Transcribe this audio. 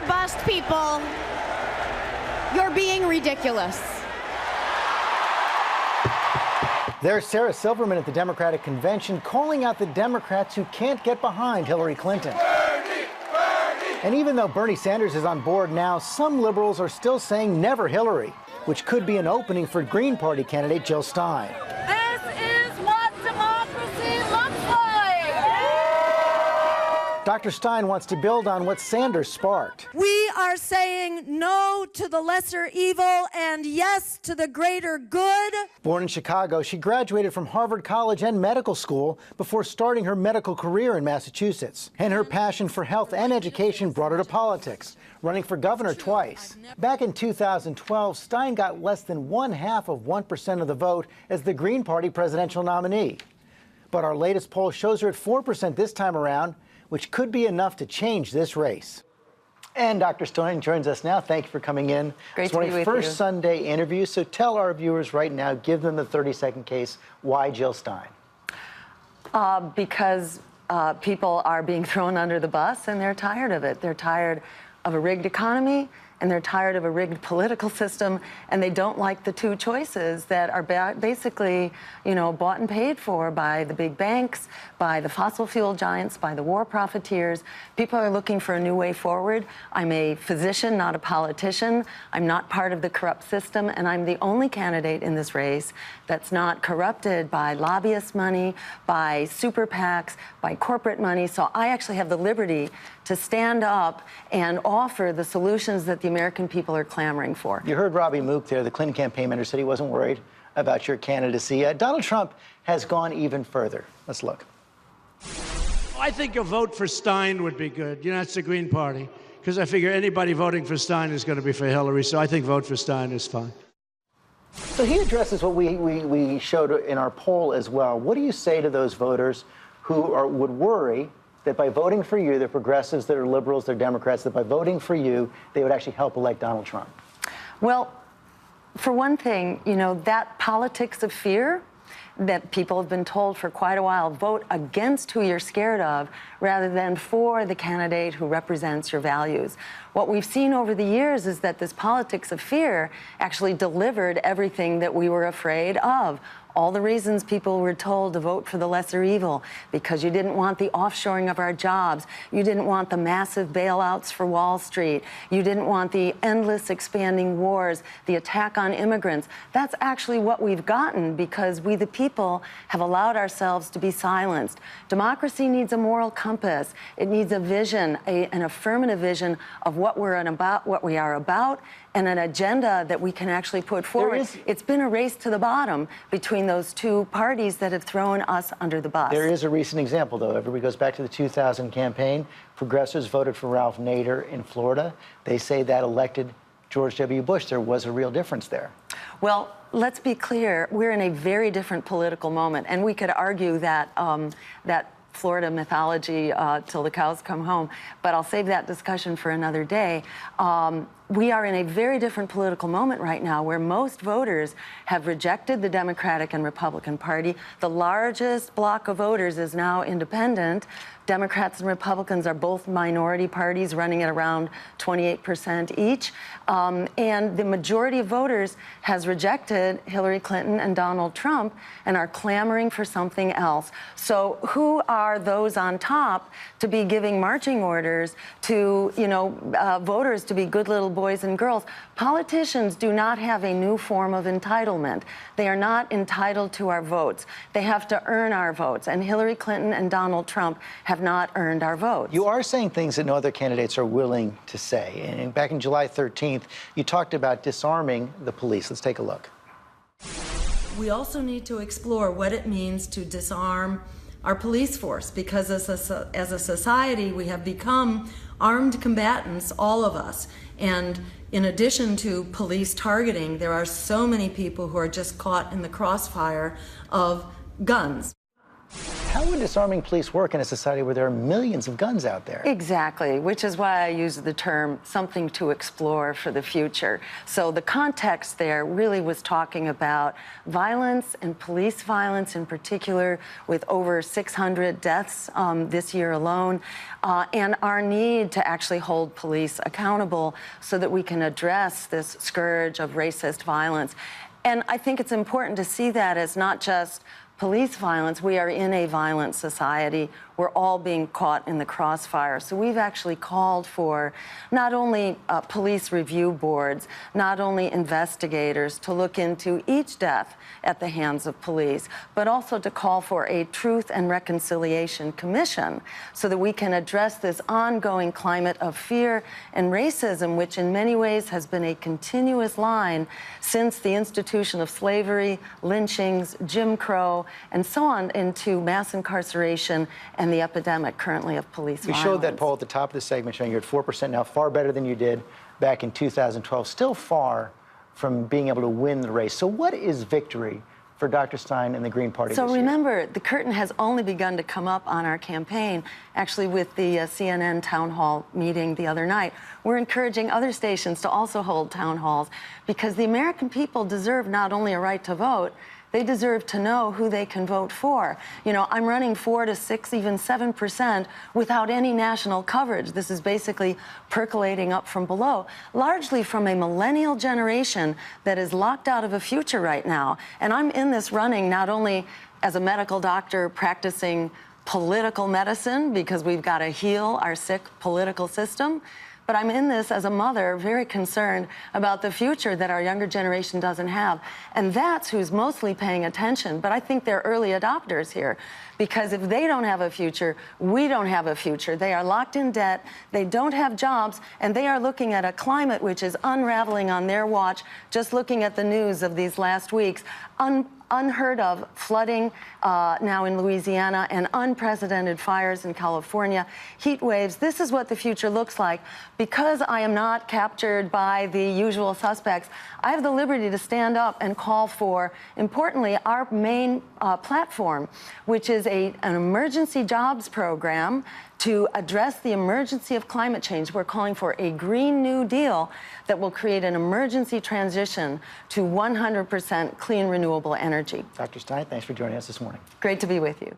bust, people. You're being ridiculous. There's Sarah Silverman at the Democratic Convention calling out the Democrats who can't get behind Hillary Clinton. Bernie! Bernie! And even though Bernie Sanders is on board now, some liberals are still saying never Hillary, which could be an opening for Green Party candidate Jill Stein. This is what democracy looks like! Dr. Stein wants to build on what Sanders sparked. We are saying no to the lesser evil and yes to the greater good. Born in Chicago, she graduated from Harvard College and medical school before starting her medical career in Massachusetts. And her passion for health and education brought her to politics, running for governor twice. Back in 2012, Stein got less than 0.5% of the vote as the Green Party presidential nominee. But our latest poll shows her at 4% this time around, which could be enough to change this race. And Dr. Stein joins us now. Thank you for coming in. Great to be with you. First Sunday interview, so tell our viewers right now, give them the 30-second case, why Jill Stein? Because people are being thrown under the bus and they're tired of it. They're tired of a rigged economy and they're tired of a rigged political system, and they don't like the two choices that are basically, you know, bought and paid for by the big banks, by the fossil fuel giants, by the war profiteers. People are looking for a new way forward. I'm a physician, not a politician. I'm not part of the corrupt system, and I'm the only candidate in this race that's not corrupted by lobbyist money, by super PACs, by corporate money. So I actually have the liberty to stand up and offer the solutions that the American people are clamoring for. You heard Robbie Mook there, the Clinton campaign manager, said he wasn't worried about your candidacy. Donald Trump has gone even further. Let's look. I think a vote for Stein would be good. You know, it's the Green Party. Because I figure anybody voting for Stein is going to be for Hillary, so I think vote for Stein is fine. So he addresses what we showed in our poll as well. What do you say to those voters who would worry that by voting for you, they're progressives, they're liberals, they're Democrats, that by voting for you, they would actually help elect Donald Trump? Well, for one thing, you know, that politics of fear that people have been told for quite a while, vote against who you're scared of rather than for the candidate who represents your values. What we've seen over the years is that this politics of fear actually delivered everything that we were afraid of. All the reasons people were told to vote for the lesser evil, because you didn't want the offshoring of our jobs, you didn't want the massive bailouts for Wall Street, you didn't want the endless expanding wars, the attack on immigrants. That's actually what we've gotten because we, the people, have allowed ourselves to be silenced. Democracy needs a moral compass. It needs a vision, an affirmative vision of what we are about, and an agenda that we can actually put forward. It's been a race to the bottom between those two parties that have thrown us under the bus. There is a recent example, though. Everybody goes back to the 2000 campaign. Progressives voted for Ralph Nader in Florida. They say that elected George W. Bush. There was a real difference there. Well, let's be clear. We're in a very different political moment, and we could argue that that Florida mythology till the cows come home, but I'll save that discussion for another day. We are in a very different political moment right now where most voters have rejected the Democratic and Republican Party. The largest block of voters is now independent. Democrats and Republicans are both minority parties running at around 28% each. And the majority of voters has rejected Hillary Clinton and Donald Trump and are clamoring for something else. So who are those on top to be giving marching orders to, you know, voters to be good little boys and girls? Politicians do not have a new form of entitlement. They are not entitled to our votes. They have to earn our votes. And Hillary Clinton and Donald Trump have not earned our votes. You are saying things that no other candidates are willing to say. And back in July 13th, you talked about disarming the police. Let's take a look. We also need to explore what it means to disarm our police force, because as a society, we have become armed combatants, all of us. And in addition to police targeting, there are so many people who are just caught in the crossfire of guns. How would disarming police work in a society where there are millions of guns out there? Exactly, which is why I use the term something to explore for the future. So the context there really was talking about violence and police violence in particular, with over 600 deaths this year alone, and our need to actually hold police accountable so that we can address this scourge of racist violence. And I think it's important to see that as not just police violence. We are in a violent society. We're all being caught in the crossfire. So we've actually called for not only police review boards, not only investigators to look into each death at the hands of police, but also to call for a Truth and Reconciliation Commission so that we can address this ongoing climate of fear and racism, which in many ways has been a continuous line since the institution of slavery, lynchings, Jim Crow, and so on, into mass incarceration and the epidemic currently of police violence. We showed that poll at the top of the segment showing you're at 4% now, far better than you did back in 2012, still far from being able to win the race. So what is victory for Dr. Stein and the Green Party So this year? remember, the curtain has only begun to come up on our campaign, actually with the CNN town hall meeting the other night. We're encouraging other stations to also hold town halls because the American people deserve not only a right to vote, they deserve to know who they can vote for. You know, I'm running 4 to 6, even 7% without any national coverage. This is basically percolating up from below, largely from a millennial generation that is locked out of a future right now. And I'm in this running not only as a medical doctor practicing political medicine, because we've got to heal our sick political system, but I'm in this as a mother, very concerned about the future that our younger generation doesn't have. And that's who's mostly paying attention. But I think they're early adopters here, because if they don't have a future, we don't have a future. They are locked in debt, they don't have jobs, and they are looking at a climate which is unraveling on their watch, just looking at the news of these last weeks. Unheard of flooding now in Louisiana and unprecedented fires in California, heat waves. This is what the future looks like. Because I am not captured by the usual suspects, I have the liberty to stand up and call for, importantly, our main platform, which is an emergency jobs program to address the emergency of climate change. We're calling for a Green New Deal that will create an emergency transition to 100% clean, renewable energy. Dr. Stein, thanks for joining us this morning. Great to be with you.